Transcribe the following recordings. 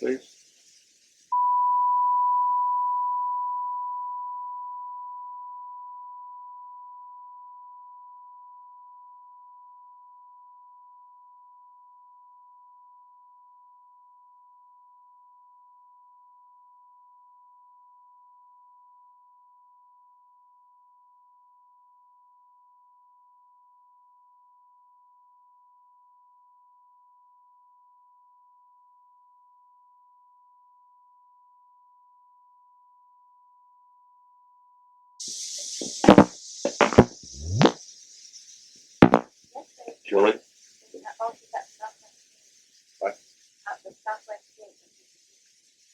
please. Julie? What?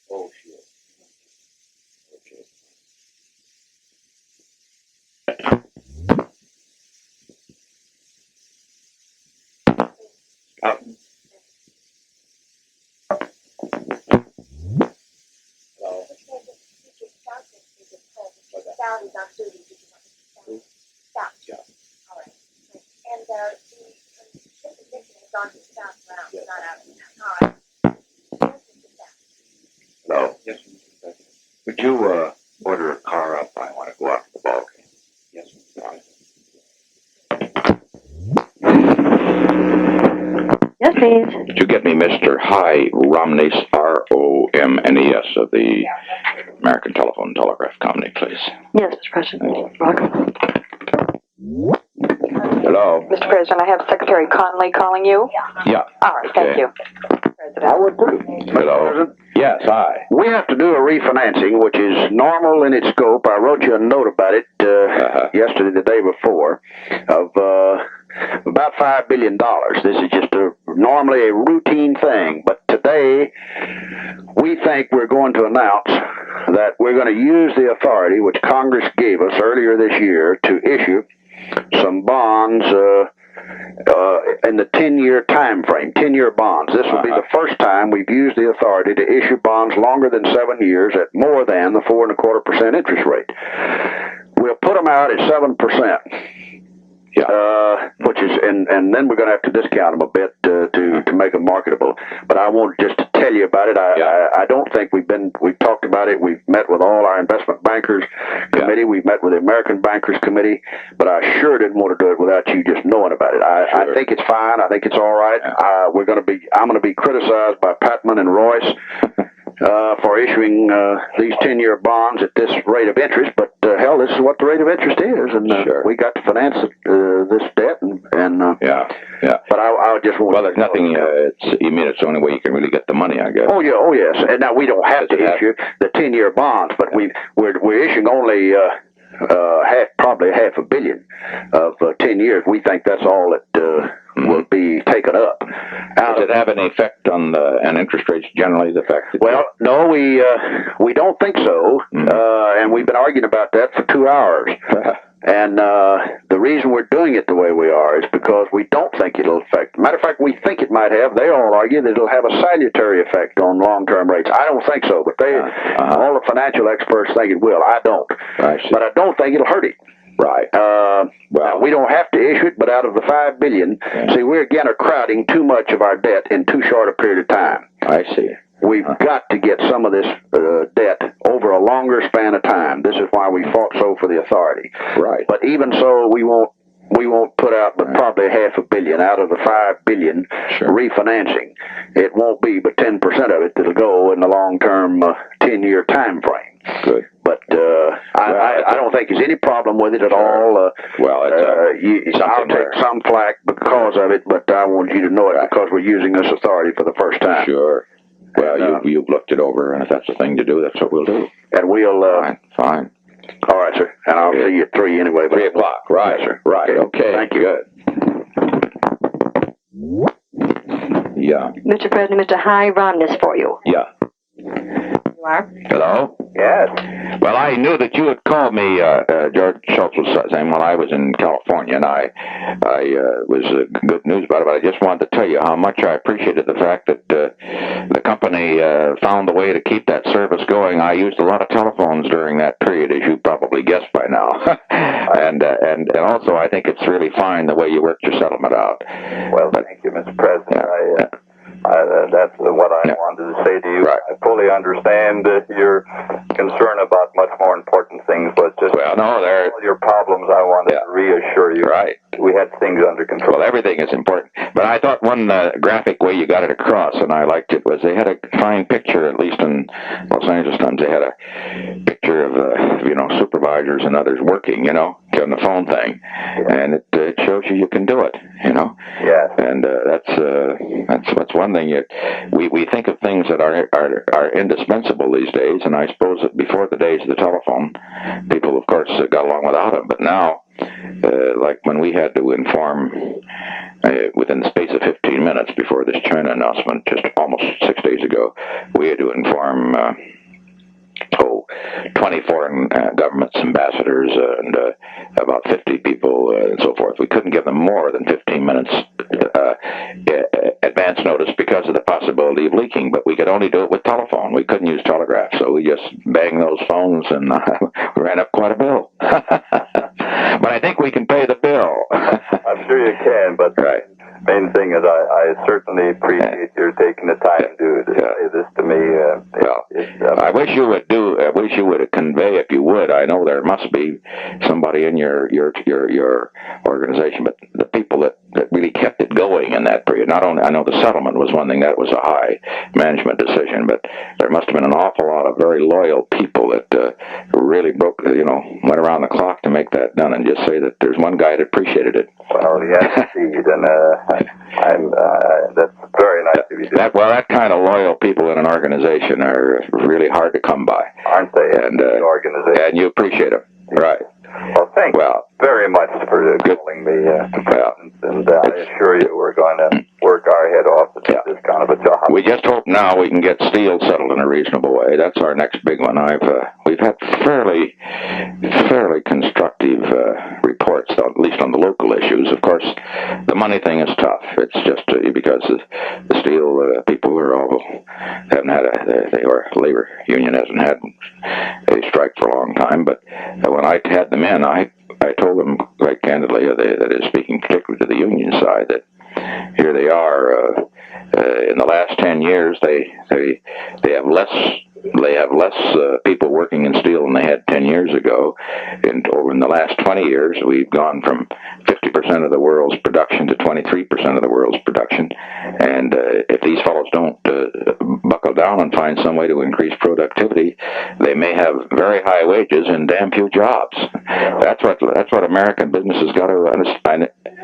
Oh, sure. Okay. Out. Hello. Yeah. All right. And the position is on the south round, Yes. not out. All right. Hello. Yes, Mr. Would you order a car up? I want to go out to the ball game. Yes, Mr. Yes, please. Did you get me Mr. Romnes, Romnes of the American Telephone and Telegraph Company, please? Yes, Mr. President. Welcome. Hello? Mr. President, I have Secretary Connally calling you. Yeah. All right, thank you. I would too. Hello? Yes, hi. We have to do a refinancing, which is normal in its scope. I wrote you a note about it yesterday, the day before, of about $5 billion. This is just normally a routine thing, but today we think we're going to announce that we're going to use the authority which Congress gave us earlier this year to issue some bonds in the 10-year time frame, 10-year bonds. This will be the first time we've used the authority to issue bonds longer than 7 years at more than the 4.25% interest rate. We'll put them out at 7%. Which is, and then we're going to have to discount them a bit to make them marketable. But I want just to tell you about it. I don't think we've talked about it. We've met with all our investment bankers committee. We've met with the American Bankers Committee. But I sure didn't want to do it without you just knowing about it. I think it's fine. I think it's all right. I'm going to be criticized by Patman and Royce for issuing these 10-year bonds at this rate of interest, but hell, this is what the rate of interest is, and we got to finance this debt, and But I just want. Well, there's nothing. It's the only way you can really get the money, I guess. Oh yeah, oh yes, and now we don't have to issue the 10-year bonds, but we're issuing only probably $500 million of 10 years. We think that's all that will be taken up. Does it have any effect on interest rates generally? The fact that no, we don't think so, and we've been arguing about that for 2 hours. And the reason we're doing it the way we are is because we don't think it'll affect. Matter of fact, we think it might have. They all argue that it'll have a salutary effect on long-term rates. I don't think so, but all the financial experts think it will. I don't. But I don't think it'll hurt it. Right. Well, we don't have to issue it, but out of the $5 billion, see, we again are crowding too much of our debt in too short a period of time. I see. We've got to get some of this debt over a longer span of time. This is why we fought so for the authority. Right. But even so, we won't put out but probably $500 million out of the $5 billion refinancing. It won't be but 10% of it that'll go in the long-term 10-year time frame. Good. But I don't think there's any problem with it at all. I'll take some flack because of it, but I want you to know it because we're using this authority for the first time. Sure. Well, you've looked it over, and if that's the thing to do, that's what we'll do. And we'll... Fine. All right, sir. And I'll see you at 3 anyway. 3 o'clock. Right. Yes, sir. Right. Okay. Thank you. Good. Yeah. Mr. President, Mr. Romnes for you. Yeah. You are? Hello? Yes. Well, I knew that you had called me, George Schultz was saying, while I was in California, and I was good news about it, but I just wanted to tell you how much I appreciated the fact that the company found a way to keep that service going. I used a lot of telephones during that period, as you probably guessed by now. and also, I think it's really fine the way you worked your settlement out. Well, thank you, Mr. President. I That's what I wanted to say to you. Right. I fully understand your concern about much more important things, but just Well, no, there. all your problems, I wanted to reassure you. Right. We had things under control. Well, everything is important. But I thought one graphic way you got it across, and I liked it, was they had a fine picture, at least in Los Angeles Times, they had a picture of, supervisors and others working, on the phone thing. And it shows you can do it, Yes. And that's one thing. We think of things that are indispensable these days, and I suppose that before the days of the telephone, people, of course, got along without them. But now, like when we had to inform within the space of 15 minutes before this China announcement, just almost 6 days ago, we had to inform 20 foreign governments, ambassadors, and about 50 people, and so forth. We couldn't give them more than 15 minutes advance notice because of the possibility of leaking, but we could only do it with telephone. We couldn't use telegraph, so we just banged those phones and ran up quite a bill. But I think we can pay the bill. I'm sure you can, but right. The main thing is I certainly appreciate your taking the time to say this to me. I wish you would convey, if you would. I know there must be somebody in your organization, but the people that really kept it going in that period. Not only, I know the settlement was one thing, that was a high management decision, but there must have been an awful lot of very loyal people that really went around the clock to make that done, and just say that there's one guy that appreciated it. Well, yes, indeed, and that's very nice of you. That kind of loyal people in an organization are really hard to come by, aren't they? And the organization, and you appreciate them, right? Well, thank you very much for calling me, and I assure you we're going to work our head off to do this kind of a job. We just hope now we can get steel settled in a reasonable way. That's our next big one. We've had fairly constructive reports, at least on the local issues. Of course, the money thing is tough. It's just because the steel people haven't had or labor union hasn't had a strike for a long time. But when I had them in, I told them quite candidly, that is speaking particularly to the union side, that here they are. In the last 10 years, they have less people working in steel than they had 10 years ago. And over in the last 20 years, we've gone from 50% of the world's production to 23% of the world's production. And if these fellows don't buckle down and find some way to increase productivity, they may have very high wages and damn few jobs. That's what American businesses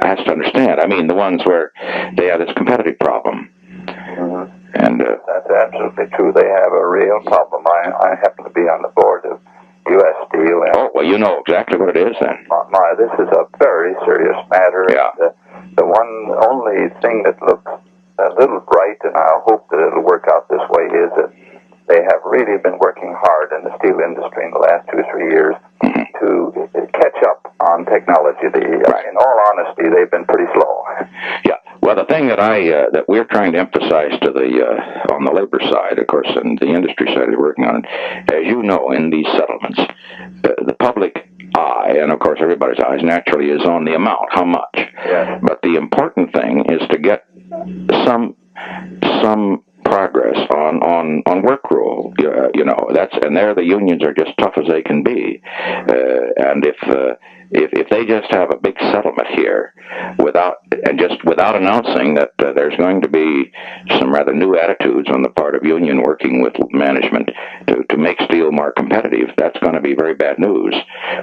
has to understand. I mean, the ones where they have this competitive problem. Mm-hmm. And that's absolutely true. They have a real problem. I happen to be on the board of U.S. Steel. And well, you know exactly what it is then. This is a very serious matter. Yeah. And the only thing that looks a little bright, and I hope that it'll work out this way, is that they have really been working hard in the steel industry in the last 2 or 3 years to catch up on technology. In all honesty, they've been pretty slow. Yeah. Well, the thing that we're trying to emphasize to on the labor side, of course, and the industry side is working on it, as you know, in these settlements, the public eye, and of course everybody's eyes naturally, is on the amount, how much. Yes. But the important thing is to get some progress on work rule. And there the unions are just tough as they can be. And if they just have a big settlement here without announcing that there's going to be some rather new attitudes on the part of union working with management to make steel more competitive, that's going to be very bad news.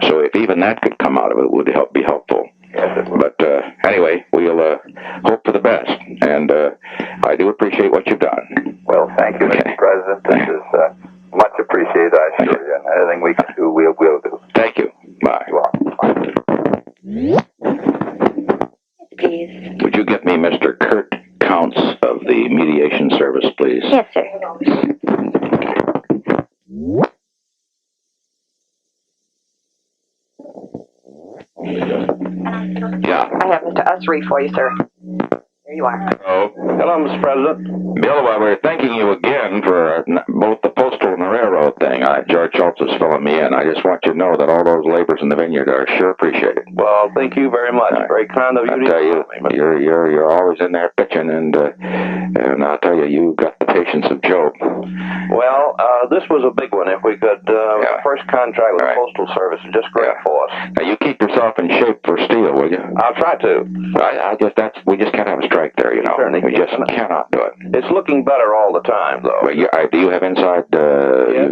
So if even that could come out of it, would be helpful. But anyway, we'll hope for the best, and I do appreciate what you've done. Well, thank you, Mr. President. This is much appreciated, I assure you, and anything we can do, we'll do. Thank you. Bye. You are. Please. Would you get me Mr. Kurt Counts of the Mediation Service, please? Yes, sir. Yeah. I have Mr. Usery for you, sir. There you are. Hello. Hello, Mr. President. Bill, well, we're thanking you again for both the postal and the railroad thing. George Schultz is filling me in. I just want you to know that all those laborers in the vineyard are sure appreciated. Well, thank you very much. Very kind of you. I tell you, you're always in there pitching, and I'll tell you, you got the patience of Job. Well, this was a big one. If we could, first contract with the Postal Service is just great for us. Now, you keep yourself in shape for steel, will you? I'll try to. We just can't have a strike there, you know. We just cannot do it. It's looking better all the time, though. But do you have inside? Yes,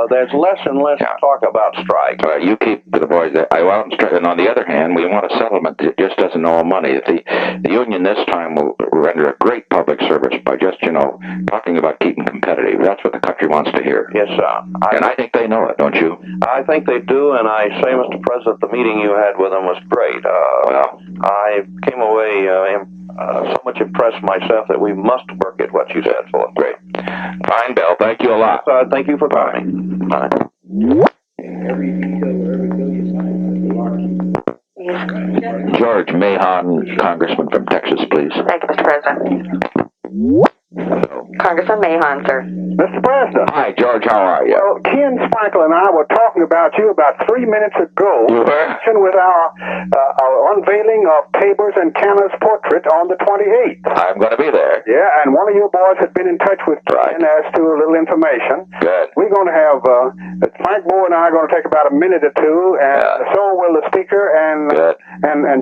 there's less and less talk about strike. You keep the boys there. And on the other hand, we want a settlement that just doesn't know money. The union this time will render a great public service by just, talking about keeping competitive. That's what the country wants to hear. Yes, sir. I think they know it, don't you? I think they do, and I say, Mr. President, the meeting you had with them was great. I came away so much impressed myself that we must work at what you said for them. Great. Fine, Bill. Thank you a lot. Thank you for coming. Bye. George Mahon, Congressman from Texas, please. Thank you, Mr. President. Hello. Congressman Mahon, sir. Mr. President. Hi, George. How are you? Well, Ken Sprankle and I were talking about you about 3 minutes ago. You were? With our unveiling of Tabors and Canna's portrait on the 28th. I'm going to be there. Yeah, and one of your boys had been in touch with Ken as to a little information. Good. We're going to have Frank Moore and I are going to take about a minute or two, and so will the speaker and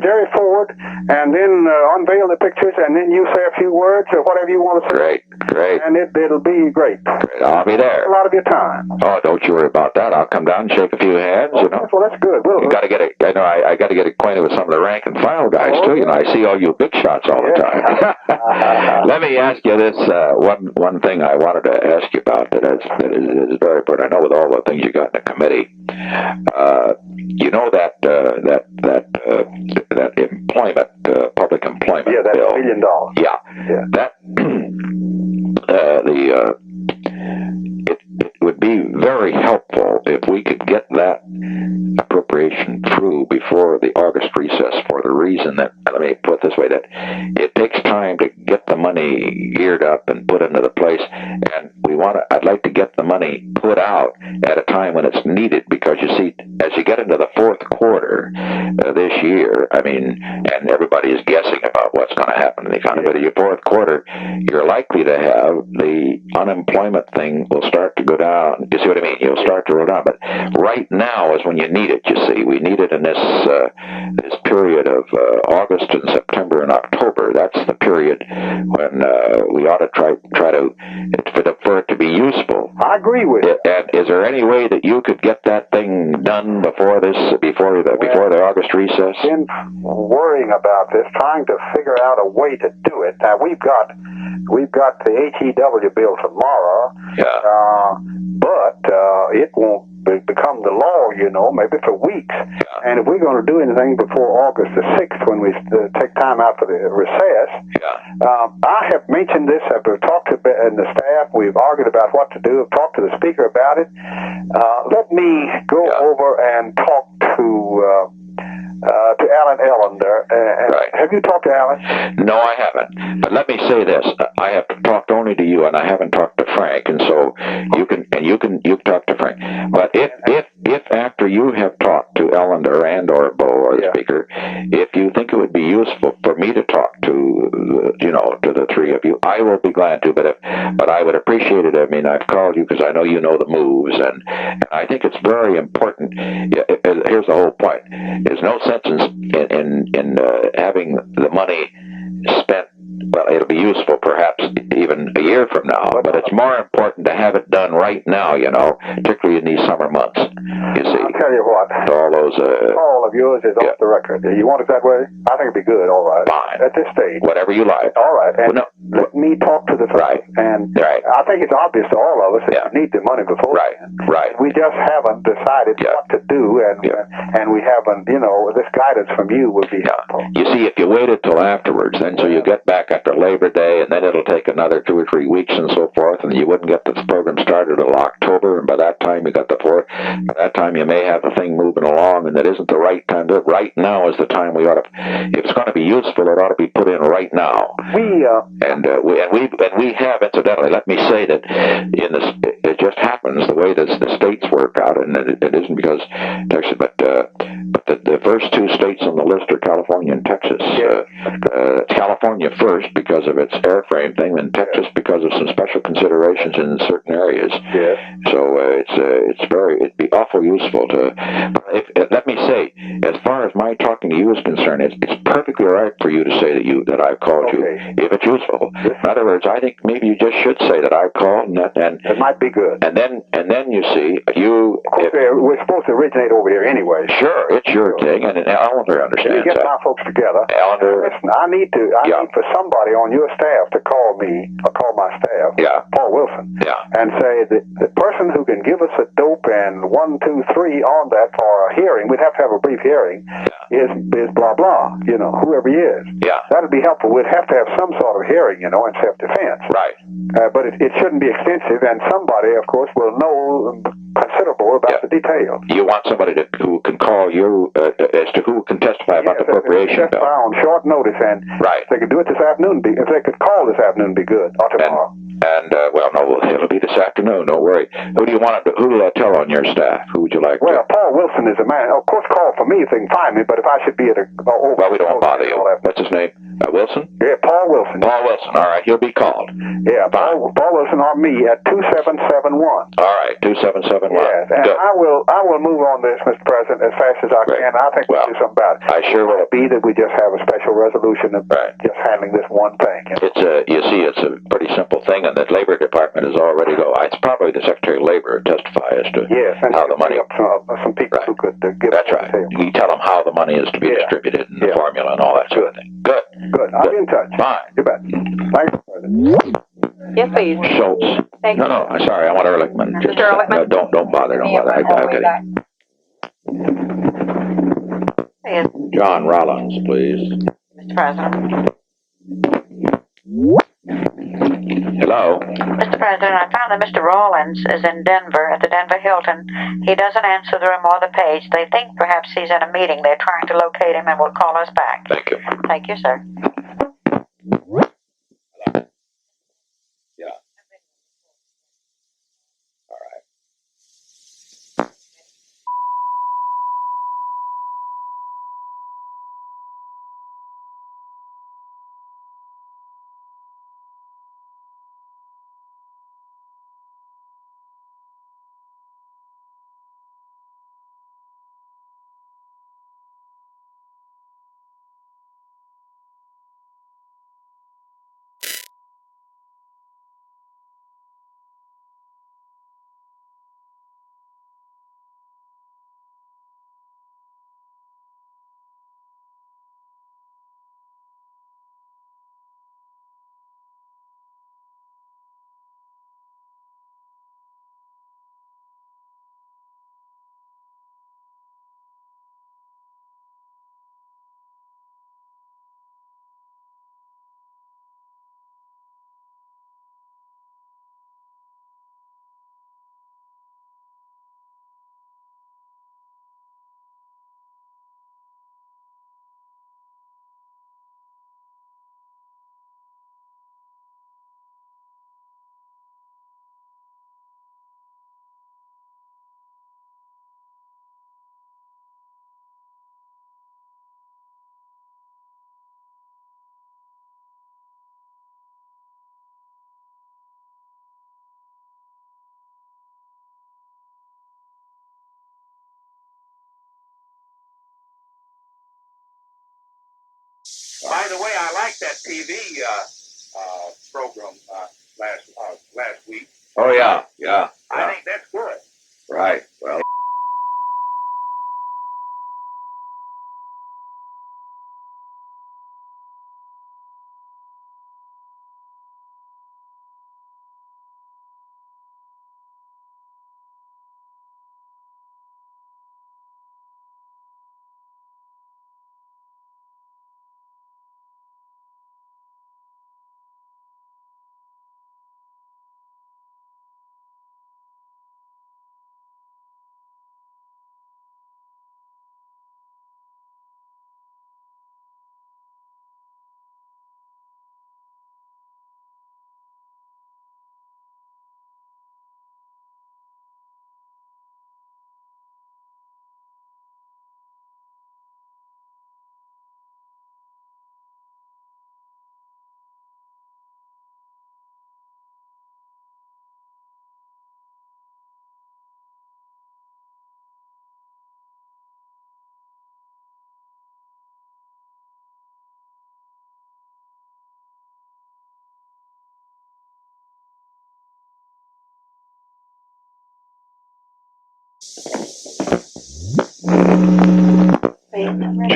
Jerry Ford, and then unveil the pictures, and then you say a few words or whatever you want to say. Great. And it'll be great. I'll be there. A lot of your time. Oh, don't you worry about that. I'll come down and shake a few hands, Well, that's good. You got to get it. I got to get acquainted with some of the rank and file guys too. I see all you big shots all the time. Let me ask you this one thing I wanted to ask you about that is very important. I know with all the things you got in the committee, you know that employment, public employment bill. Yeah, that's $1 million. Yeah. That it would be very helpful if we could get that appropriation through before the August recess, for the reason that, let me put it this way, that it takes time to get the money geared up and put into the place, and I'd like to get the money put out at a time when it's needed, because you see, as you get into the fourth quarter this year, and everybody is guessing about what's going to happen in the economy, but in your fourth quarter, you're likely to have the unemployment thing will start to go down. You see what I mean? You'll start to go down. But right now is when you need it, you see. We need it in this period of August and September and October. That's the period when we ought to try to for it to be useful. I agree with you. And is there any way that you could get that thing done before the August recess? Been worrying about this, trying to figure out a way to do it. Now we've got the ATW bill tomorrow. But it won't become the law, maybe for weeks. And if we're going to do anything before August the 6th, when we take time out for the recess, I have mentioned this. I've talked to the staff. We've argued about what to do. I've talked to the speaker about it. Let me go over and talk to Alan Ellender. Have you talked to Alan? No, I haven't. But let me say this: I have talked only to you, and I haven't talked to Frank. And so you can talk to Frank. But if after you have talked to Ellender or Bo or the speaker, if you think it would be useful for me to talk to the three of you, I will be glad to. But I would appreciate it. I've called you because I know you know the moves, and I think it's very important. Here's the whole point: there's no sense in having the money spent. Well, it'll be useful perhaps even a year from now, but it's more important to have it done right now, particularly in these summer months, you see. I'll tell you what. All those... all of yours is off the record. You want it that way? I think it'd be good, all right. Fine. At this stage. Whatever you like. All right. And let me talk to the folks. And I think it's obvious to all of us that we need the money before. Right. We just haven't decided what to do, and we haven't, this guidance from you would be helpful. You see, if you waited till afterwards, then so you get back after Labor Day, and then it'll take another 2 or 3 weeks and so forth, and you wouldn't get this program started until October, and by that time you got by that time you may have the thing moving along, and it isn't the right right time to do it. Right now is the time we ought to. If it's going to be useful, it ought to be put in right now. We have, incidentally, let me say that it just happens the way that the states work out, and it isn't because Texas, but the first two states on the list are California and Texas. California first because of its airframe thing, and Texas because of some special considerations in certain areas. So it'd be awful useful to. Let me say, as far as my talking to you is concerned, it's perfectly all right for you to say that I've called you if it's useful. In other words, I think maybe you just should say that I've called, and it might be good. And then you see you. We're supposed to originate over here anyway. Sure, it's your thing, and Eleanor understands that. Get my folks together. Eleanor, listen, I need for somebody on your staff to call me or call my staff. Paul Wilson. And say that the person who can give us a dope and 1, 2, 3 on that for a hearing, we'd have to have a brief hearing, is blah blah, whoever he is. That'd be helpful. We'd have to have some sort of hearing, in self-defense. Right. But it shouldn't be extensive, and somebody, of course, will know considerable about the details. You want somebody who can call you as to who can testify about the appropriation bill. On short notice, and if they could do it this afternoon, if they could call this afternoon, be good, or tomorrow. No, it'll be this afternoon. Don't worry. Who do you want to? Who do I tell on your staff? Who would you like? Well, Paul Wilson is a man. Of course, call for me if they can find me. But if I should be at a we don't bother you. What's his name? Wilson? Yeah, Paul Wilson. Paul Wilson. All right, he'll be called. Yeah, Paul Wilson or me at 2771. All right, 2771. Yes, and good. I will move on this, Mr. President, as fast as I can. I think we'll do something about it. I sure will. Be that we just have a special resolution of just handling this one thing. It's a pretty simple thing, and the Labor Department is all ready to go. It's probably the Secretary of Labor to testify as to how the money. Some people who could give. That's right. You tell them how the money is to be distributed and the formula and all that sort of thing. Good. I'll be in touch. Fine. You bet. Thanks, President. Yes, please. Schultz. Thank you. No, I'm sorry. I want Ehrlichman. Mr. Ehrlichman? Don't bother. I get it. John Rollins, please. Mr. President. Hello. Mr. President, I found that Mr. Rollins is in Denver at the Denver Hilton. He doesn't answer the room or the page. They think perhaps he's in a meeting. They're trying to locate him and will call us back. Thank you. Thank you, sir. Yeah. All right. By the way, I like that TV program last week. Oh yeah. I think that's good. Right. Well.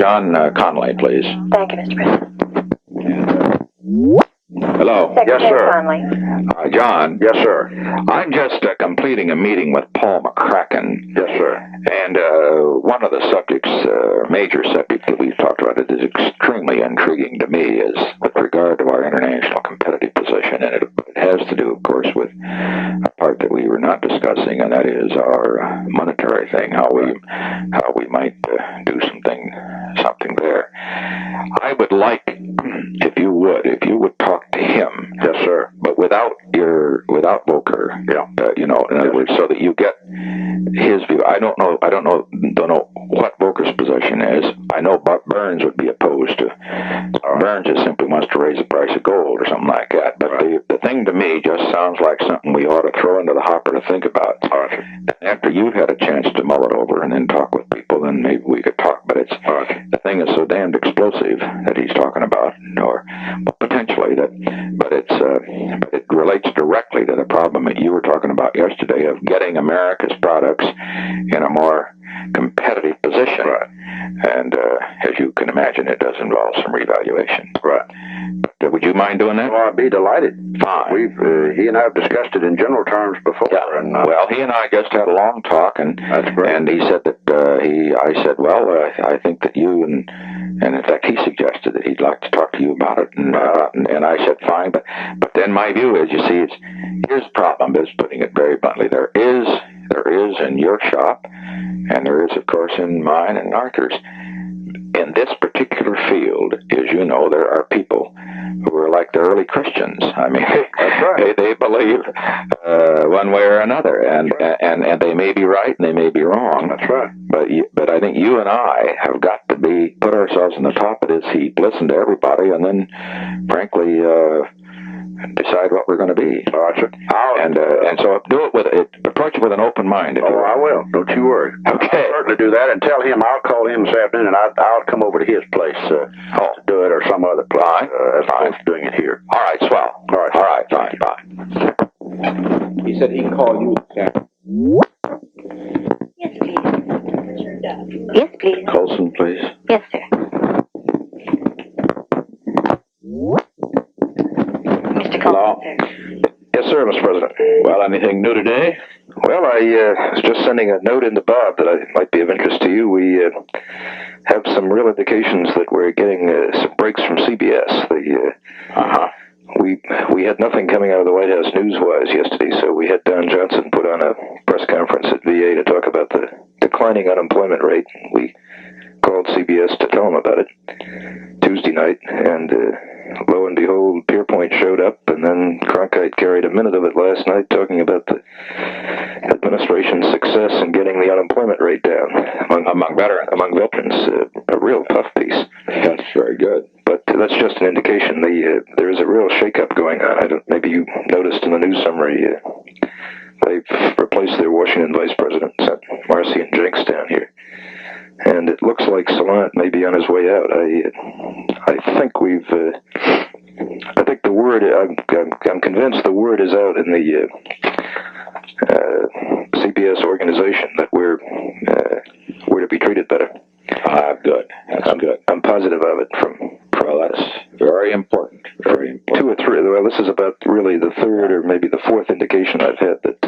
John Connally, please. Thank you, Mr. President. Hello. Secretary Yes, sir. Connally. John. Yes, sir. I'm just completing a meeting with Paul McCracken. Yes, sir. And one of the subjects, major subject that we've talked about, it is extremely intriguing to me, is with regard to our international competitive position. And it has to do, of course, with a part that we were not discussing, and that is our monetary thing, how we might do something there. I would like, if you would talk to him. Yes, sir. But without Volker, in other words, so that you get his view. I don't know what Volker's position is. I know Burns would be opposed to. Burns just simply wants to raise the price of gold or something like that. But the thing to me just sounds like something we ought to throw into the hopper to think about. After you've had a chance to mull it over and then talk with people, then maybe we could talk. But the thing is so damned explosive that he's talking about, or potentially but it relates directly to the problem that you were talking about yesterday of getting America's products in a more competitive position. Right. And as you can imagine, it does involve some revaluation. Right. But would you mind doing that? Well, I'd be delighted. Fine. He and I have discussed it in general terms before. Yeah. And, well, he and I just had a long talk, and that's great. And he said that I said, well, I think that you and in fact he suggested that he'd like to talk to you about it, and I said fine, but then my view is, you see, here's the problem. Is putting it very bluntly, there is in your shop, and there is of course in mine and Arthur's. In this particular field, as you know, there are people who are like the early Christians. I mean, that's right. they believe one way or another, and they may be right and they may be wrong. That's right. But I think you and I have got to put ourselves in the top of this heap, listen to everybody, and then, frankly, decide what we're going to be. And so approach it with an open mind. I will. Don't you worry. Okay. I'll certainly do that, and tell him I'll call him this afternoon, and I'll come over to his place to do it, or some other place. As opposed to doing it here. All right, swell. All right, fine. Bye. He said he can call you. Yes, please. Yes, please. Colson, please. Yes, sir. Mr. Colson, sir. Yes, sir, Mr. President. Well, anything new today? Well, I was just sending a note into Bob that might be of interest to you. We have some real indications that we're getting some breaks from CBS. We had nothing coming out of the White House news-wise yesterday, so we had Don Johnson put on a press conference at VA to talk about the declining unemployment rate. We called CBS to tell them about it Tuesday night, and lo and behold, Pierpoint showed up, and then Cronkite carried a minute of it last night talking about the administration's success in getting the unemployment rate down among veterans. A real tough piece. That's very good. But that's just an indication. There is a real shakeup going on. Maybe you noticed in the news summary, they've replaced their Washington vice president, sent Marcy and Jenks down here. And it looks like Salant may be on his way out. I think I think the word, I'm convinced the word is out in the CBS organization that we're to be treated better. Good. That's good. I'm positive of it Well, that's very important. Very important. 2 or 3. Well, this is about really the third or maybe the fourth indication I've had that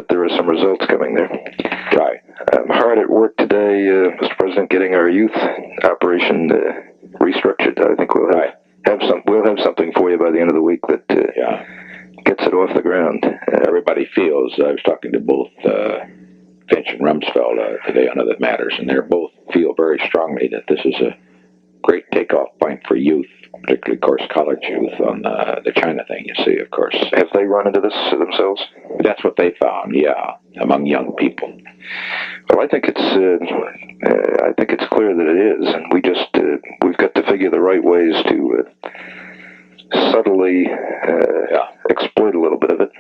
there are some results coming there. Right. I'm hard at work today, Mr. President, getting our youth operation restructured. I think we'll have something for you by the end of the week that gets it off the ground. Everybody feels. I was talking to both Finch and Rumsfeld today on other matters, and they both feel very strongly that this is a great takeoff point for youth, particularly, of course, college youth on the China thing, you see, of course. Have they run into this themselves? That's what they found, among young people. Well, I think it's clear that it is, and we've got to figure the right ways to subtly exploit a little bit of it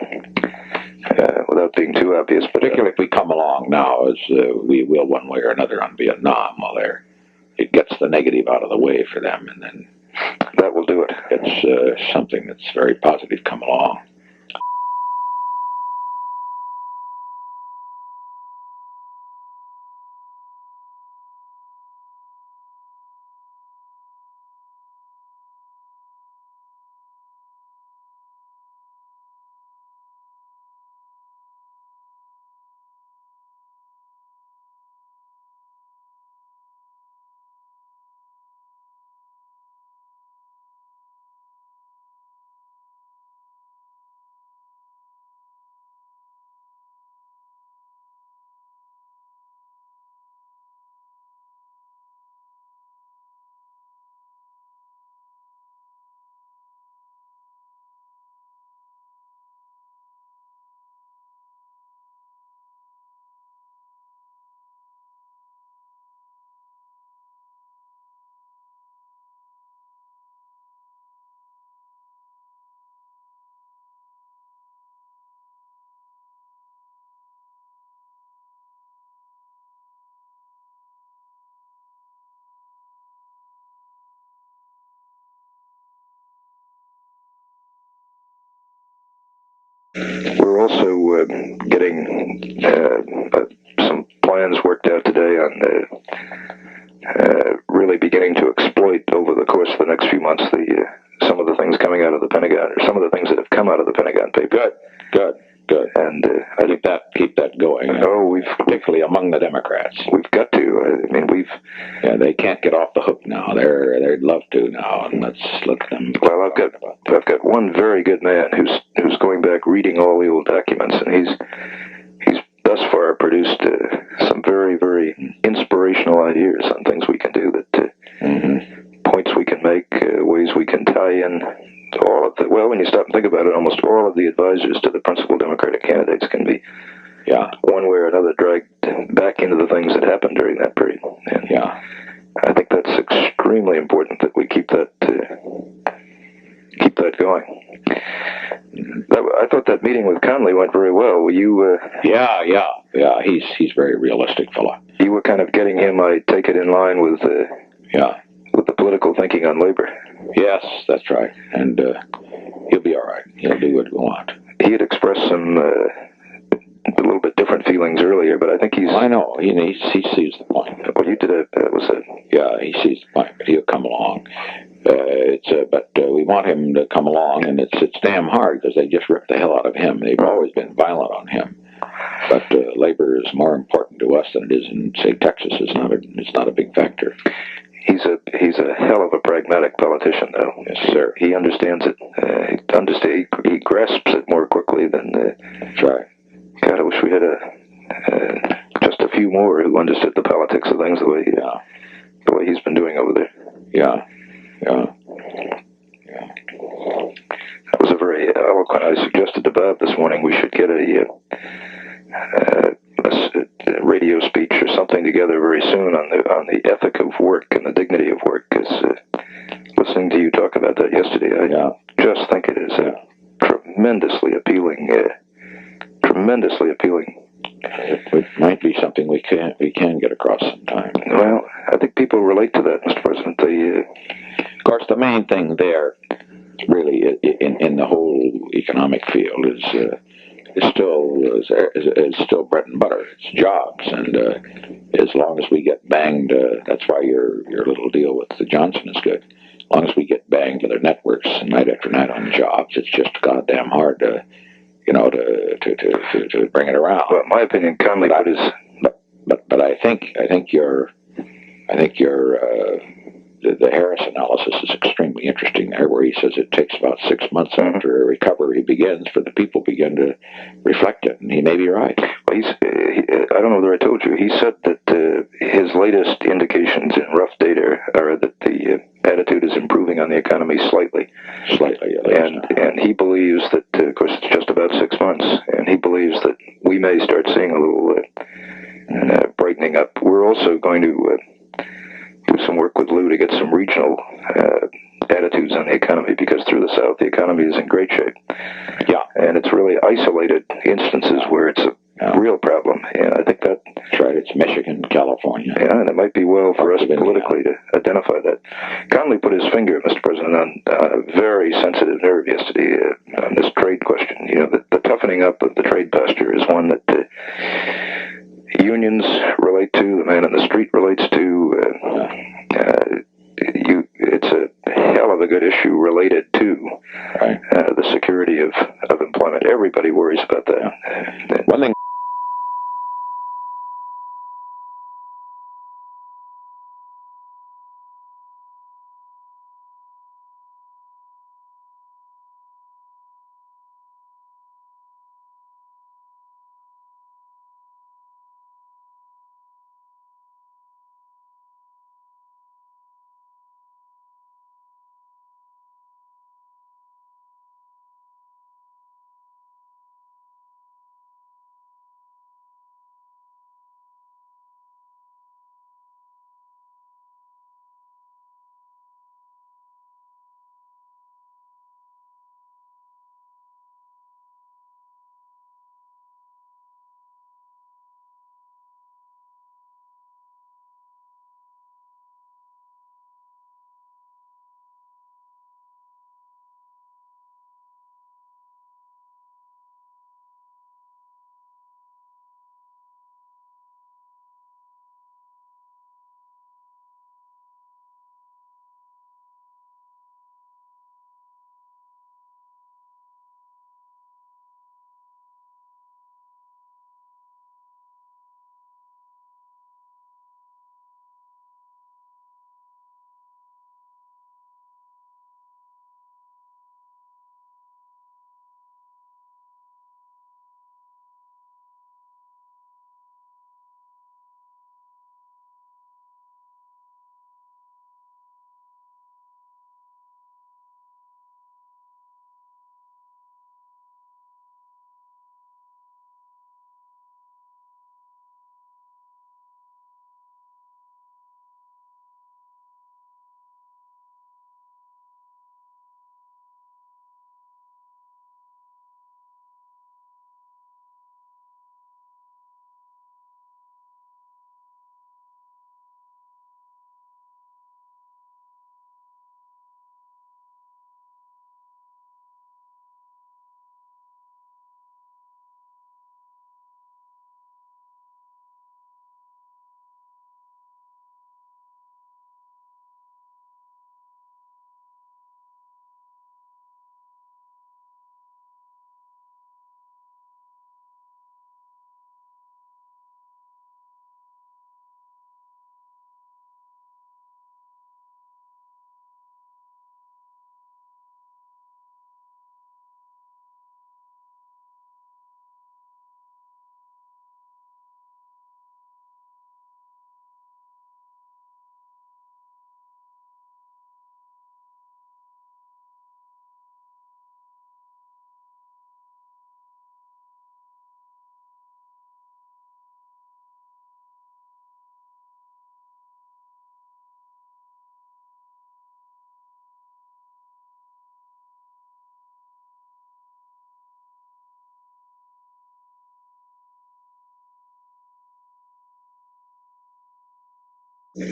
without being too obvious. Particularly if we come along now, as we will one way or another on Vietnam, it gets the negative out of the way for them, and then that will do it. It's something that's very positive come along. We're also getting some plans worked out today on really beginning to exploit over the course of the next few months some of the things coming out of the Pentagon, or some of the things that have come out of the Pentagon Papers. Good. And keep that going. Oh, particularly among the Democrats. We've got to. I mean, they can't get off the hook now. They'd love to now, and let's let them. Well, I've got one very good man who's going back reading all the old documents, and he's thus far produced some very, very inspirational ideas on things we can do, that points we can make, ways we can tie in. All of the, well, when you stop and think about it, almost all of the advisors to the principal Democratic candidates can be, one way or another, dragged back into the things that happened during that period. And I think that's extremely important that we keep that going. I thought that meeting with Connally went very well. Were you? Yeah. He's very realistic fella. You were kind of getting him, I take it, in line with with the political thinking on labor. Yes, that's right. And he'll be all right. He'll do what we want. He had expressed some a little bit different feelings earlier, but I think he's... I know. He sees the point. Well, you did it. Yeah, he sees the point, but he'll come along. But we want him to come along, and it's damn hard because they just ripped the hell out of him. They've always been violent on him. But labor is more important to us than it is in, say, Texas. It's not a big factor. He's a hell of a pragmatic politician, though. Yes, sir. He understands it. He grasps it more quickly than. That's right. God, I wish we had just a few more who understood the politics of things the way he's been doing over there. Yeah. That was a very eloquent. I suggested to Bob this morning we should get a radio speech or something together very soon on the ethic of work and the dignity of work. Because listening to you talk about that yesterday, I just think it is tremendously appealing. It might be something we can get across sometime. Well, I think people relate to that, Mr. President. Of course, the main thing there, really, in the whole economic field is still bread and butter. It's jobs, and as long as we get banged, that's why your little deal with the Johnson is good. As long as we get banged with their networks night after night on jobs, it's just goddamn hard to bring it around. Well, in my opinion, Connally put his. But I think the Harris analysis is extremely interesting there, where he says it takes about 6 months after recovery begins for the people begin to reflect it, and he may be right. Well, I don't know whether I told you, he said that his latest indications in rough data are that the attitude is improving on the economy slightly. And he believes that, of course, it's just about 6 months, and he believes that we may start seeing a little brightening up. We're also going to do some work with Lou to get some regional attitudes on the economy, because through the South the economy is in great shape. Yeah. And it's really isolated instances where it's a real problem. And I think that's right. It's Michigan, California. Yeah, and it might be well for us politically to identify that. Connally put his finger, Mr. President, on a very sensitive nerve yesterday on this trade question. You know, the toughening up of the trade posture is one that unions relate to, the man in the street relates to. It's a hell of a good issue related to the security of employment. Everybody worries about that. One thing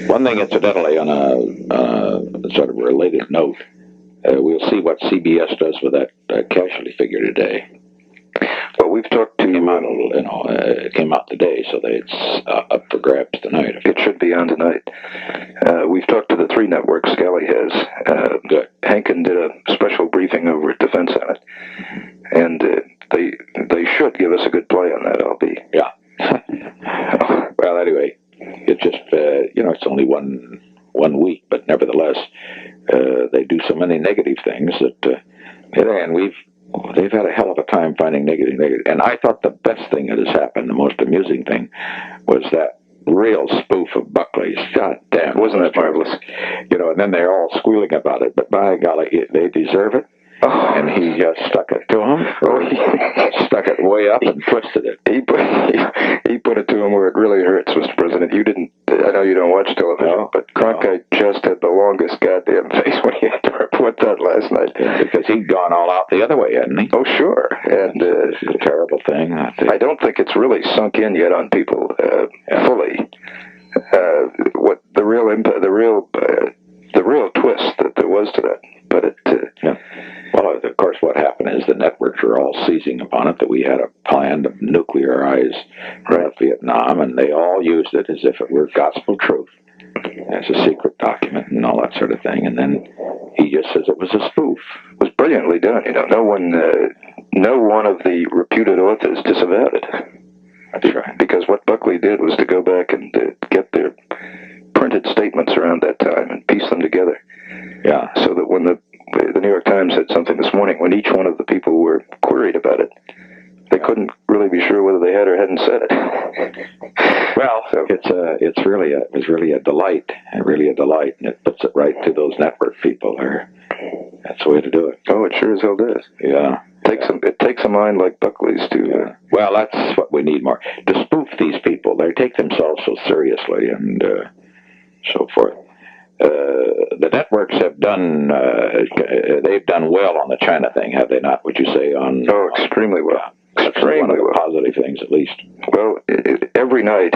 One thing, incidentally, on a sort of related note, we'll see what CBS does with that casualty figure today. Well, we've talked to it came out today, so that it's up for grabs tonight. It should be on tonight. We've talked to the three networks Scally has. Good. Haakon did a special briefing over at Defense on it, and they should give us a good play on that. Yeah. Well, anyway, it's just it's only one week, but nevertheless, they do so many negative things that, and they've had a hell of a time finding negative. And I thought the best thing that has happened, the most amusing thing, was that real spoof of Buckley's. God damn, wasn't that marvelous? And then they're all squealing about it, but by golly, they deserve it. Oh. And he just stuck it to him. He stuck it way up and twisted it. He put it to him where it really hurts, Mr. President. I know you don't watch television, but Cronkite just had the longest goddamn face when he had to report that last night. Yeah, because he'd gone all out the other way, hadn't he? Oh, sure. And it's a terrible thing. I don't think it's really sunk in yet on people fully. What the real twist that there was to that. But it. Well, of course, what happened is the networks were all seizing upon it, that we had a plan to nuclearize North Vietnam, and they all used it as if it were gospel truth, as a secret document and all that sort of thing. And then he just says it was a spoof. It was brilliantly done. No one of the reputed authors disavowed it. That's right. Because what Buckley did was to go back and get their printed statements around that time and piece them together. Yeah. So that when the New York Times said something this morning, when each one of the people were queried about it, they couldn't really be sure whether they had or hadn't said it. Well, so, it was really a delight, and it puts it right to those network people there. That's the way to do it. Oh, it sure as hell does. Yeah. It takes a mind like Buckley's to. Yeah. Well, that's what we need more. To spoof these people, they take themselves so seriously and so forth. The networks have done. They've done well on the China thing, have they not? Would you say on? Oh, extremely well. Extremely one of the positive things, at least. Well, every night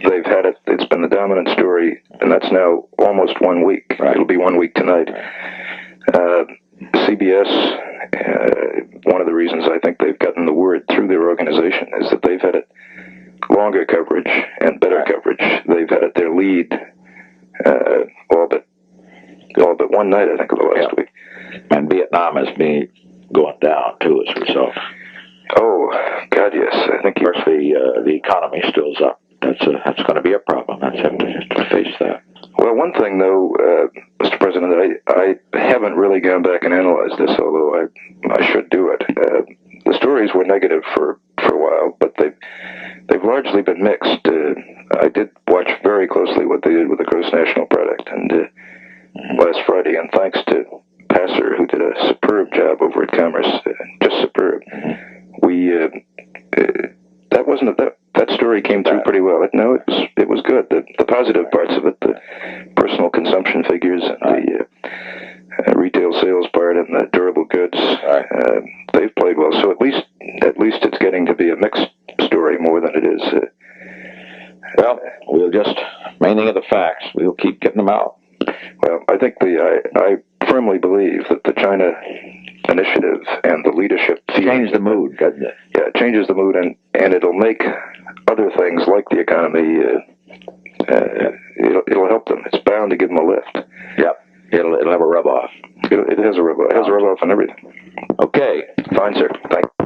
they've had it. It's been the dominant story, and that's now almost 1 week. Right. It'll be 1 week tonight. CBS. One of the reasons I think they've gotten the word through their organization is that they've had it longer coverage and better coverage. They've had it their lead. All but one night, I think, of the last week. And Vietnam is going down, too, as a result. Oh, God, yes. I think, of course, the economy still's up. That's going to be a problem. That's have to face that. Well, one thing, though, Mr. President, I haven't really gone back and analyzed this, although I should do it. The stories were negative for a while, but they've largely been mixed. I did watch very closely what they did with the gross national product, and last Friday, and thanks to Passer, who did a superb job over at Commerce, just superb. That story came through pretty well. It was good. The positive parts of it, the personal consumption figures, and the retail sales part, and the durable goods, they've played well. So at least it's getting to be a mixed story more than it is. Well, we'll just main thing of the facts. We'll keep getting them out. Well, I think I firmly believe that the China initiative and the leadership change the mood, doesn't it? Yeah, it changes the mood, and it'll make other things like the economy. It'll help them. It's bound to give them a lift. Yeah, it'll have a rub off. It has a rub off. It has a rub off on everything. Okay, fine, sir. Thank you.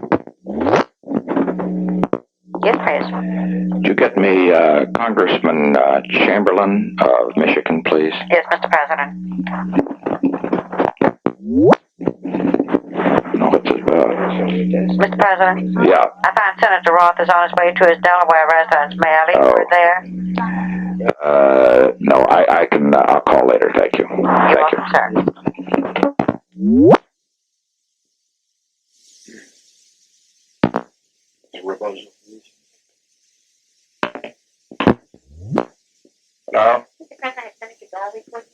Yes, President. Could you get me Congressman Chamberlain of Michigan, please? Yes, Mr. President. No, it's about. Mr. President? Yeah. I find Senator Roth is on his way to his Delaware residence. May I leave word there? No, I can. I'll call later. Thank you. You're welcome, sir. Rebozo, please. Hello? Mr. President, Senator Dole reporting.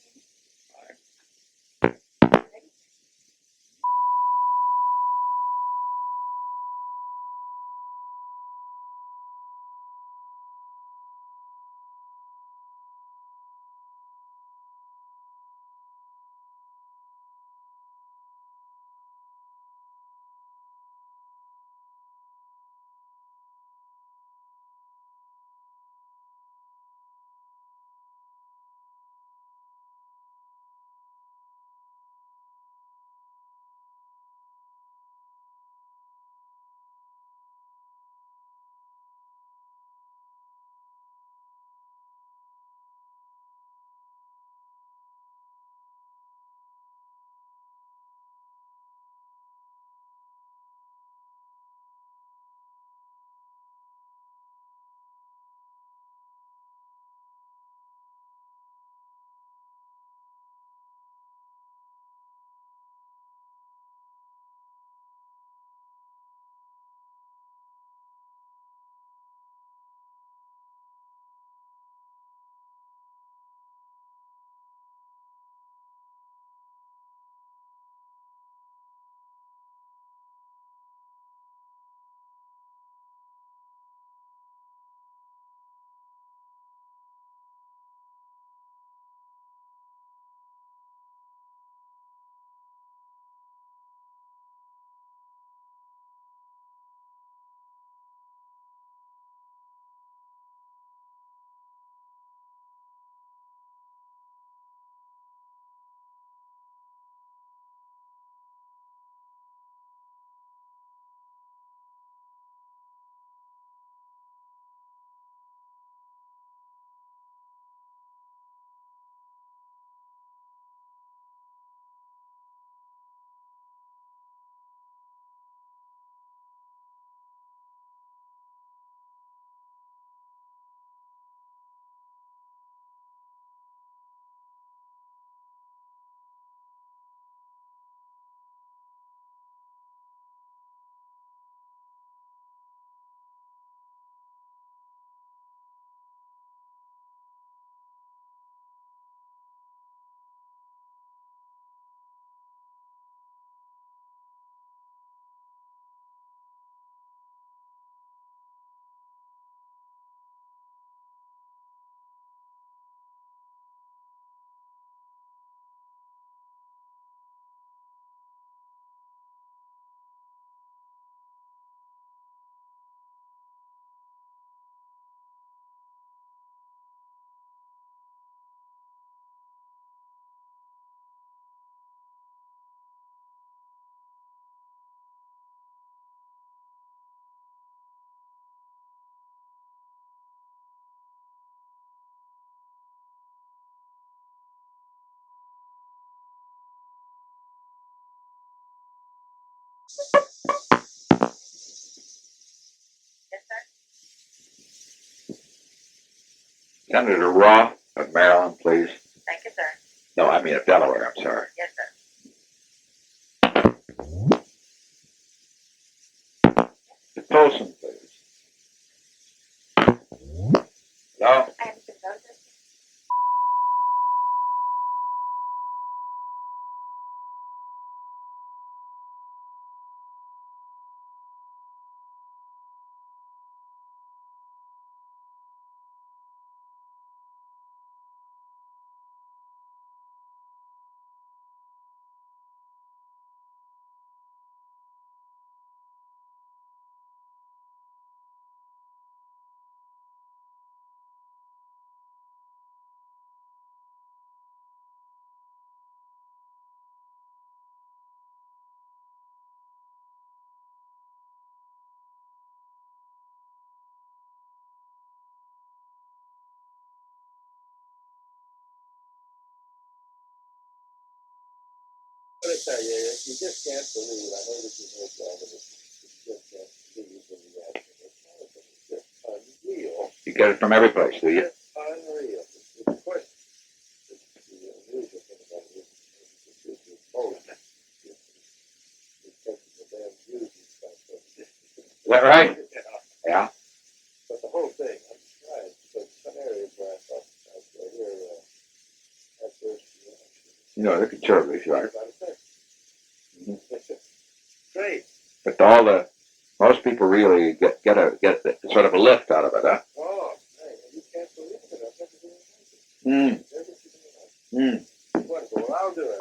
Yes, sir. Senator Roth of Maryland, please. Thank you, sir. No, I mean of Delaware, I'm sorry. Yes, sir. Colson, please. Hello? I am Mr. Rebozo. But I tell you, you just can't believe. I know that you know all of this. You just can't believe the reaction. It's just unreal. You get it from every place, do you? It's unreal. Of course, the unusual thing about it is the Poland. It's taking the damn Jews and stuff. Is that right? Yeah. But the whole thing, I'm surprised. But some areas where I thought I hear adverse reaction. You know, they're conservatives, right? Great. But most people really get sort of a lift out of it, huh? Oh, man, you can't believe it. I've never been like it. Never been like it. Wonderful. I'll do it.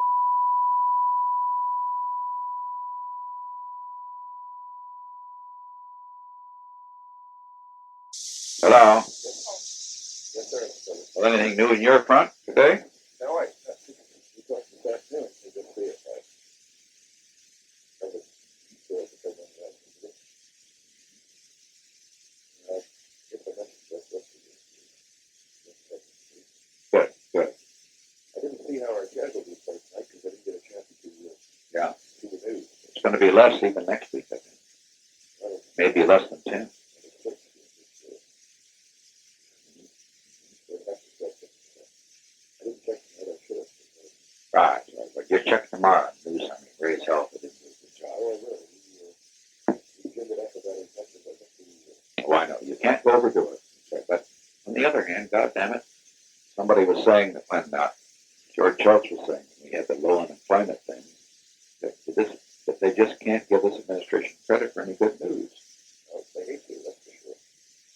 Hello? Yes, sir. Well, anything new in your front today? No, I talked this afternoon. You can see it, right? Good, good. I didn't see how our casualties played tonight because I didn't get a chance to see the news. It's going to be less even next week, I think. Maybe less than 10. Right, but you're checking tomorrow on news. I mean, Ray's health. It didn't do a good job. Oh, really? You give it up about as much as I think. Oh, I know. You can't overdo it. But on the other hand, God damn it, somebody was saying that when George Schultz was saying when we had the low unemployment thing, that they just can't give this administration credit for any good news. Oh, they hate to, that's for sure.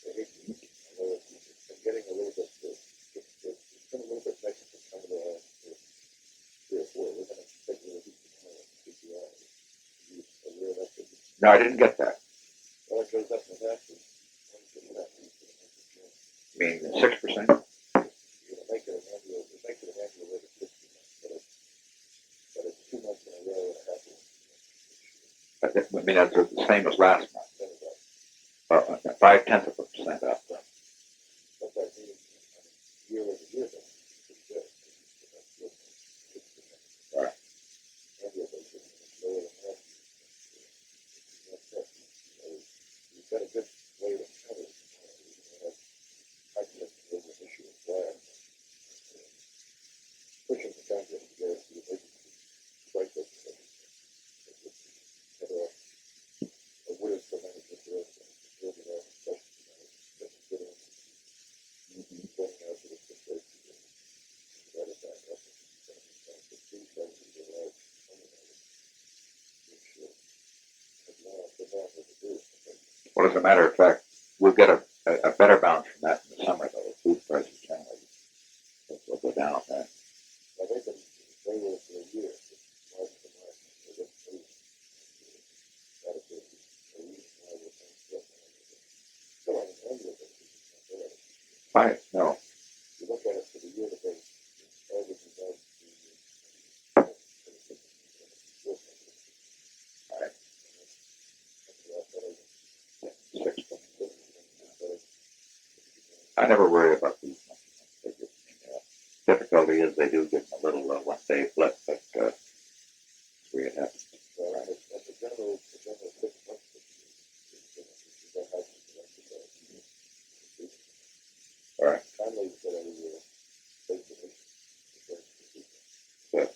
They hate to. I know it's been getting a little bit, it's been a little bit mixed in some of the last 3 or 4. We're going to take a little bit more CPI. Use a real effort. No, I didn't get that. Well, it goes up in the taxes. You mean 6%? Make it an annual rate of 6%, but it's 2 months in a row and a half. I mean, that's the same as last month. 0.5% up. But that means year over year, that's pretty good. Right. Annual basis is lower than last year. You've got a good way to count it. I can look over the issue of flag. Pushing the Congress to get the emergency quite good. A word for management there, building out a special that's a good answer. Going out to the first right it back up. The three places are large. Well, as a matter of fact, we'll get a better bounce from that in the summer, though. Food prices generally will go down then. Well, they were for a year. March to March. They didn't move. That is a reason why we're saying still on an annual basis. Fine, no. You look at it for the year to date, average results I never worry about these numbers. Difficulty is they do give them a little one-day flip, but it's where it happens. Well, as a general general 6 months. All right. Connally said I was basically Good.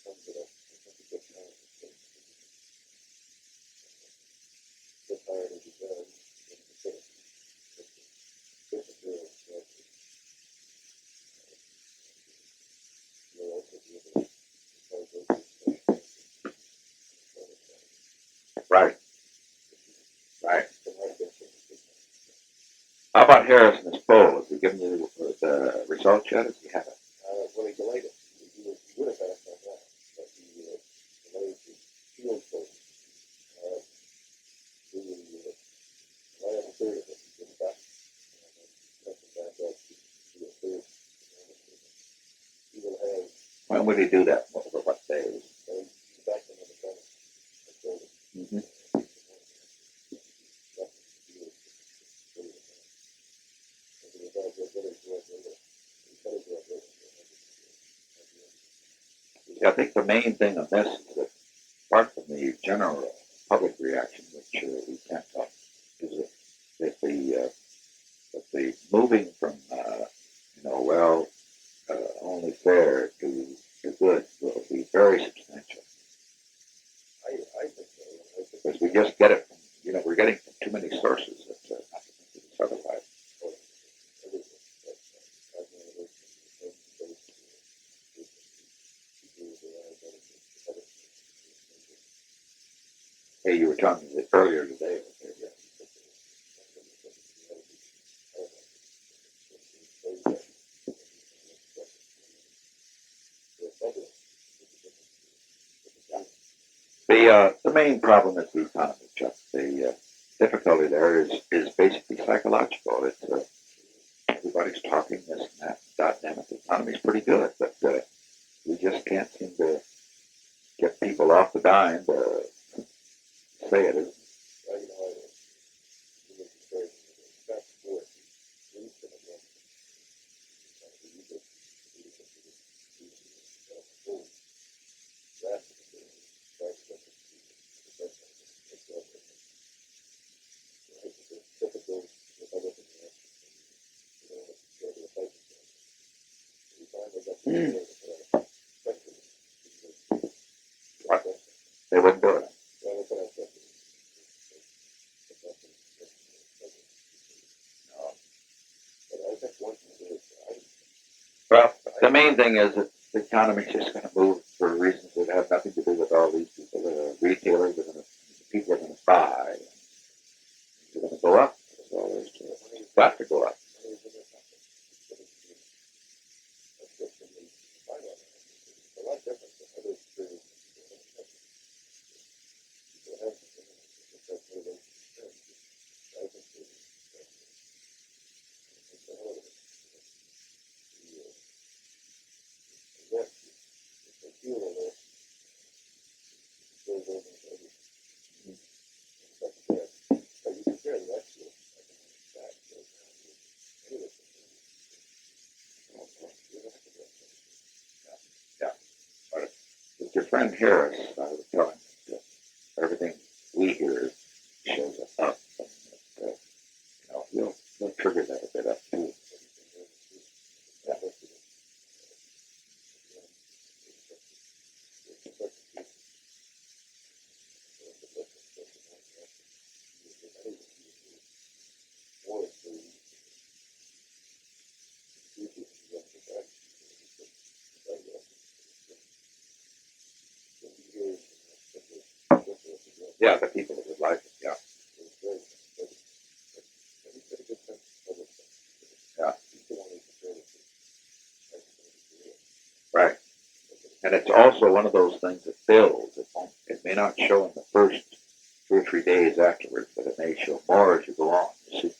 sums it up. I think it's just time. Get tired as you go. Right. Right. How about Harrison's poll? Have you given you the results yet? If you haven't. Well, he delayed it. He would have asked on that, but he delayed the field vote. Right on the third of it, he came back and then back up to the third. He will have. When would he do that? Over what days? He's back on the seventh. Mm-hmm. I think the main thing on this is that, apart from the general public reaction, which we can't talk, is that the moving from only fair to good will be very substantial. I think so. Because we just get it from, we're getting from too many sources that not to think it's otherwise. Hey, you were talking earlier today. The main problem is the economy, Chuck. The difficulty there is basically psychological. It's everybody's talking this and that. God damn it, the economy's pretty good, but we just can't seem to get people off the dime to say it. What? They wouldn't do it. Well, the main thing is that the economy's just going to move for reasons that have nothing to do with all these people. The retailers people are going to buy. They're going to go up. That's all there is to it. It's got to go up. Your friend Harris, I was telling him that everything we hear shows up, and that, he'll trigger that a bit up too. Yeah, the people that would like it, yeah. Yeah. Right. And it's also one of those things that builds. It may not show in the first 2 or 3 days afterwards, but it may show more as you go on, you see.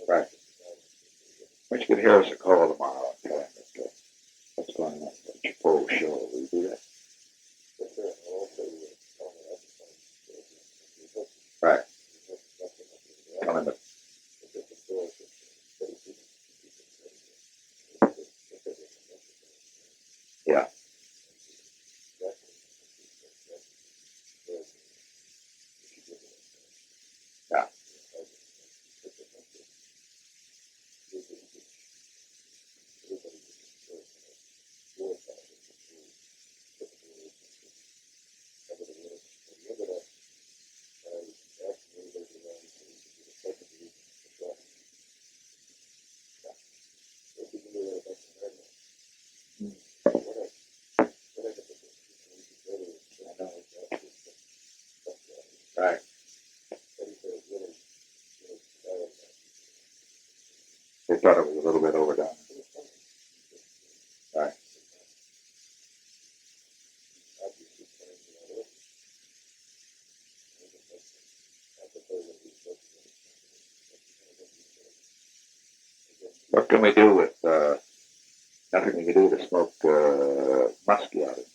Right. Why don't you give Harris a call tomorrow and tell him that what's going on at your poll show? Will you do that? Right. Right. But he said Willie, They thought it was a little bit overdone. Right. What can we do with, nothing we can do to smoke, musky out of it?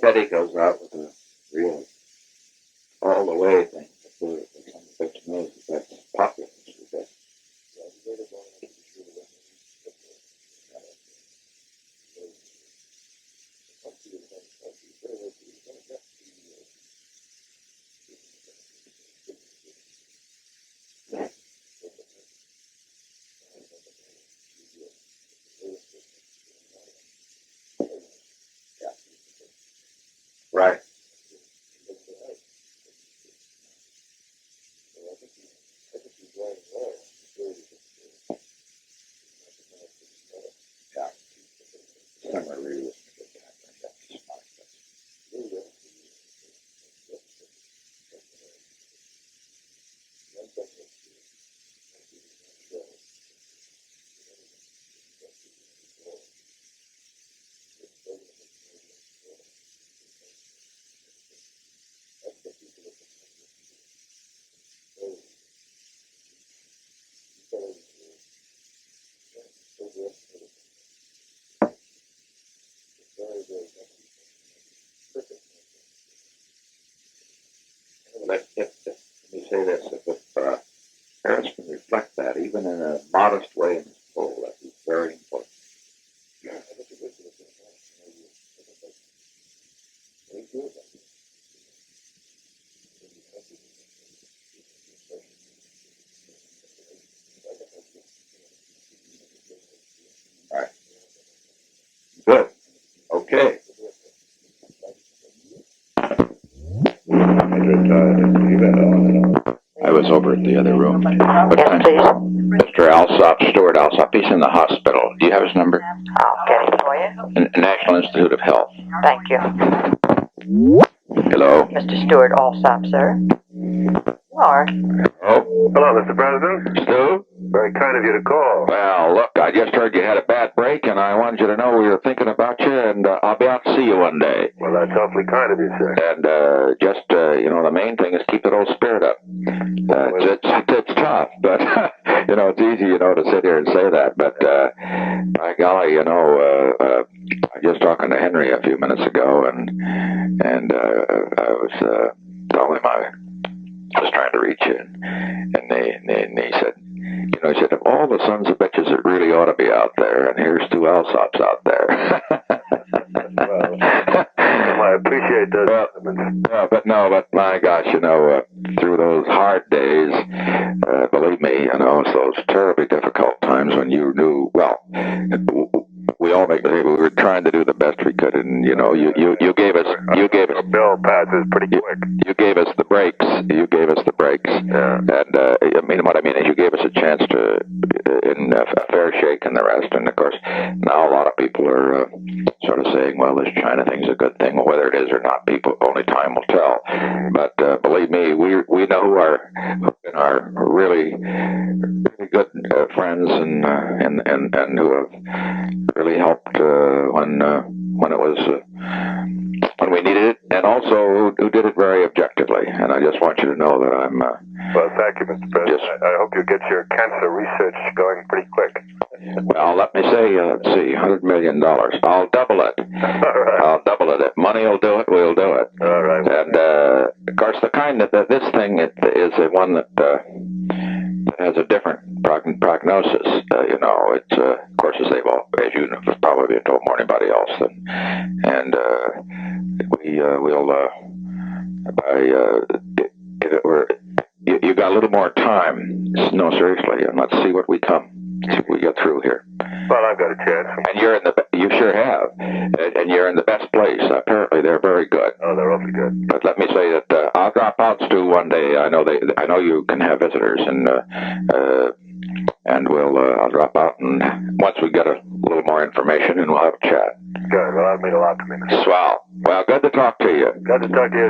Teddy goes out with a real all the way thing. Somebody knows that that's popular. Right. Let me say this, if parents can reflect that, even in a modest way in this poll, that is very important. All right. Good. Okay. I was over at the other room. Yes, please. Mr. Alsop, Stewart Alsop, he's in the hospital. Do you have his number? I'll get it for you. National Institute of Health. Thank you. Hello? Mr. Stewart Alsop, sir. Or Oh, Hello, Mr. President. Stu? Very kind of you to call. Well, look, I just heard you had a bad break, and I wanted you to know we were thinking about you, and I'll be out to see you one day. Well, that's awfully kind of you, sir. And the main thing is keep that old spirit up. It's tough, but, it's easy, to sit here and say that. But, by golly, I was just talking to Henry a few minutes ago, and I was telling him I was trying to reach you, and he said, he said, of all the sons of bitches that really ought to be out there, and here's two Alsops out there. Well, I appreciate that. But my gosh, through those hard days, believe me, it's those terribly difficult times when you knew, we all we were trying to do the best we could, and you gave us bill passes pretty quick. You gave us the breaks. Yeah. And what I mean is you gave us a chance to in a fair shake and the rest. And of course, now a lot of people are sort of saying, well, this China thing's a good thing. Well, whether it is or not, only time will tell. But believe me, we know who been our really good friends and who have really helped when it was when we needed it, and also who did it very objectively. And I just want you to know that I'm. Well, thank you, Mr. President. I hope you get your cancer research going pretty quick. Well, let me say, let's see, $100 million course. I'll double it. All right. I'll double it. If money will do it, we'll do it. All right. And, of course, the kind that this thing is the one that has a different prognosis. You know, it's, of course, as you have probably been told more than anybody else. If it were, you got a little more time. No, seriously, and let's see what we get through here. Well, I've got a chance. And you sure have, and you're in the best place. Apparently, they're very good. Oh, they're awfully good. But let me say that I'll drop out, Stu, one day. I know you can have visitors, and I'll drop out, and once we get a little more information, and we'll have a chat. Good. Well, that means a lot to me. Swell. Well, good to talk to you. Good to talk to you.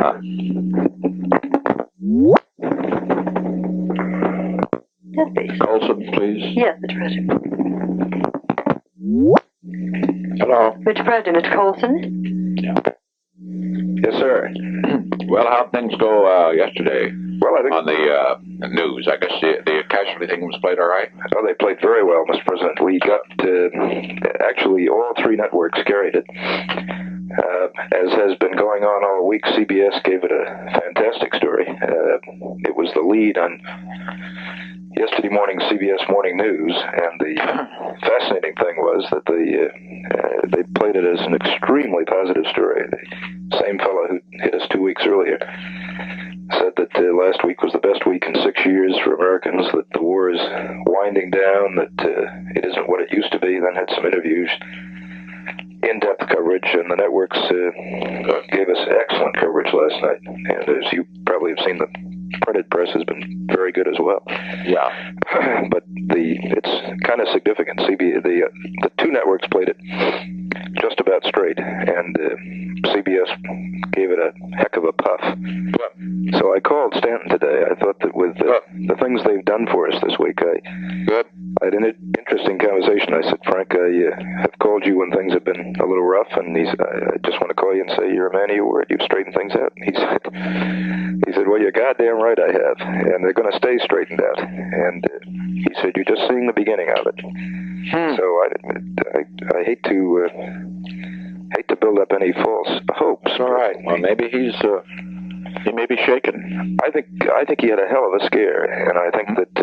Yes, please. Colson, please. Yes, Mr. President. Hello. Mr. President, Mr. Colson. Yeah. Yes, sir. Well, how'd things go yesterday? Well, I think on the news, I guess the casualty thing was played all right. Oh, they played very well, Mr. President. We got actually all three networks carried it. As has been going on all week, CBS gave it a fantastic story. It was the lead on yesterday morning CBS Morning News, and the fascinating thing was that they played it as an extremely positive story. The same fellow who hit us 2 weeks earlier said that last week was the best week in 6 years for Americans, that the war is winding down, that it isn't what it used to be, then had some interviews, in-depth coverage, and the networks gave us excellent coverage last night. And as you probably have seen, the printed press has been very good as well. Yeah. But it's kind of significant. The two networks played it just about straight, and CBS gave it a heck of a puff. So I called Stanton today. I thought that with the things they've done for us this week, I had an interesting conversation. I said, Frank, I have called you when things have been a little rough, and I just want to call you and say you're a man of your word. You've straightened things out. And he said, well, you're goddamn right I have, and they're going to stay straightened out. And he said, you're just seeing the beginning of it. So I hate to build up any false hopes. All right. Well, maybe he may be shaken. I think he had a hell of a scare, and I think that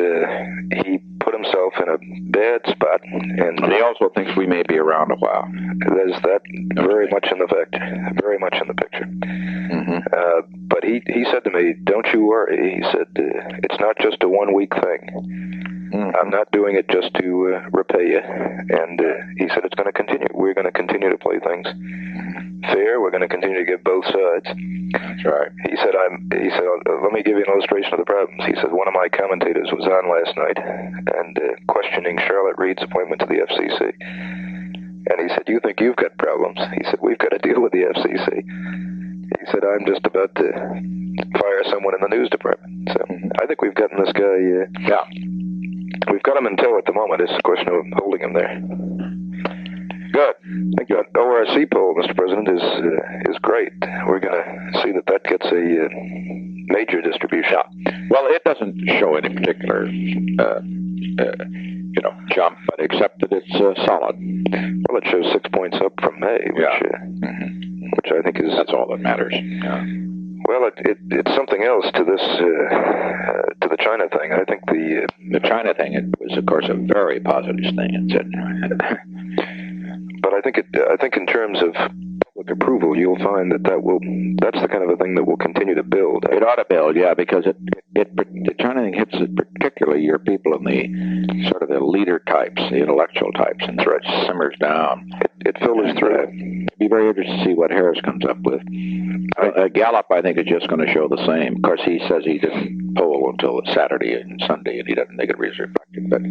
he put himself in a bad spot. And he also thinks we may be around a while. There's that very much in the picture. Mm-hmm. But he said to me, "Don't you worry." He said, "It's not just a 1 week thing. I'm not doing it just to repay you." And he said, "It's going to continue. We're going to continue to play things fair. We're going to continue to give both sides." That's right. He said, let me give you an illustration of the problems. He said, one of my commentators was on last night and questioning Charlotte Reed's appointment to the FCC. And he said, you think you've got problems? He said, we've got to deal with the FCC. He said, I'm just about to fire someone in the news department. So I think we've gotten this guy, we've got him in tow at the moment. It's a question of holding him there. Good. Thank you. ORC poll, Mr. President, is great. We're going to see that gets a major distribution. Well, it doesn't show any particular, jump, but except that it's solid. Well, it shows 6 points up from May, which I think is... That's all that matters. Yeah. Well, it's something else to this, to the China thing. I think the China thing, it was, of course, a very positive thing. But I think in terms of public approval, you'll find that's the kind of a thing that will continue to build. It ought to build, yeah, because the China thing hits particularly your people in the sort of the leader types, the intellectual types, and it simmers down. It filters through. It'd be very interesting to see what Harris comes up with. Gallup, I think, is just going to show the same. Of course, he says he didn't poll until Saturday and Sunday, and he doesn't think it really reflected. But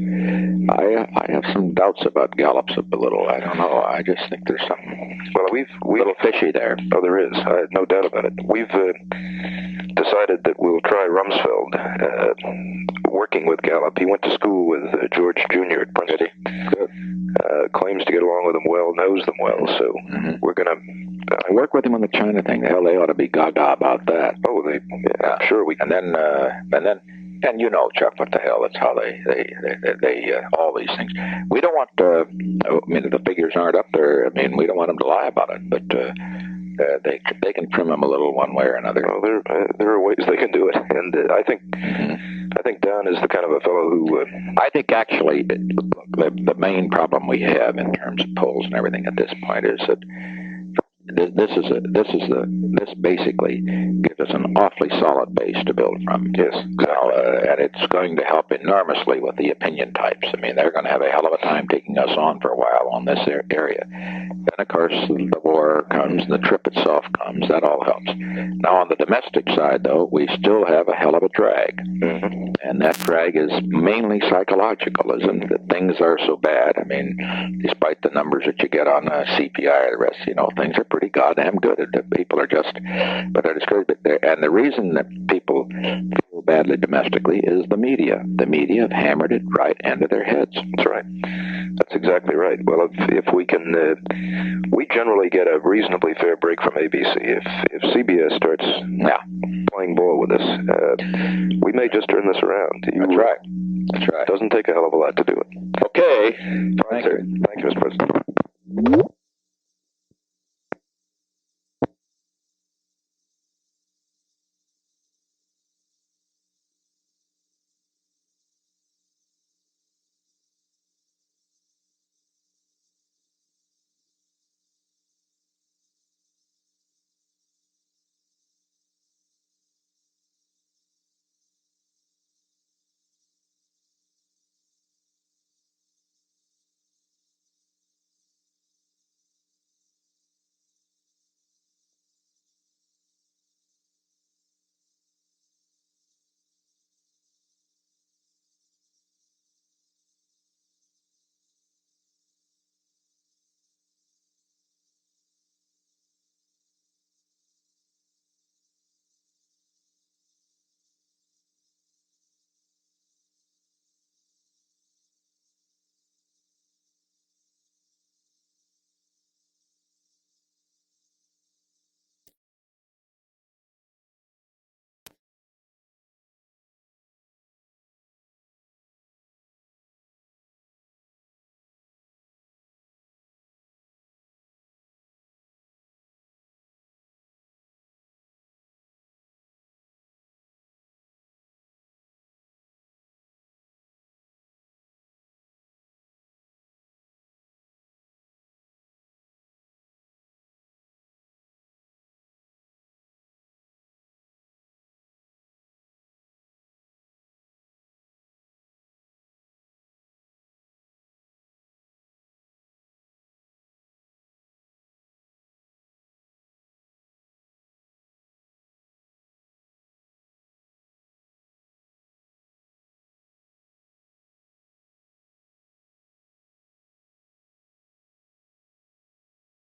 I have some doubts about Gallup's a little. I don't know. I just think there's something a little fishy there. Oh, there is. I had no doubt about it. We've decided that we'll try Rumsfeld working with Gallup. He went to school with George Jr. at Princeton. Claims to get along with them well, knows them well. So we're going to work with him on the China thing. Hell, they ought to be gaga about that. Oh, I'm sure we can. And then And you know, Chuck, what the hell? That's how they all these things. We don't want. I mean, the figures aren't up there. I mean, we don't want them to lie about it, but they can trim them a little one way or another. Well, there are ways they can do it, and I think Don is the kind of a fellow who. I think actually the main problem we have in terms of polls and everything at this point is that this basically gives us an awfully solid base to build from. Yes, now, and it's going to help enormously with the opinion types. I mean, they're going to have a hell of a time taking us on for a while on this area. Then, of course, the war comes and the trip itself comes. That all helps. Now, on the domestic side, though, we still have a hell of a drag. Mm-hmm. And that drag is mainly psychological, isn't it? That things are so bad. I mean, despite the numbers that you get on CPI or the rest, you know, things are pretty goddamn good. People are just, but it's good. And the reason that people feel badly domestically is the media. The media have hammered it right into their heads. That's right. That's exactly right. Well, if we can, we generally get a reasonably fair break from ABC. If CBS starts playing ball with us, we may just turn this around. That's right. That's right. It doesn't take a hell of a lot to do it. Okay. Thank you, Mr. President.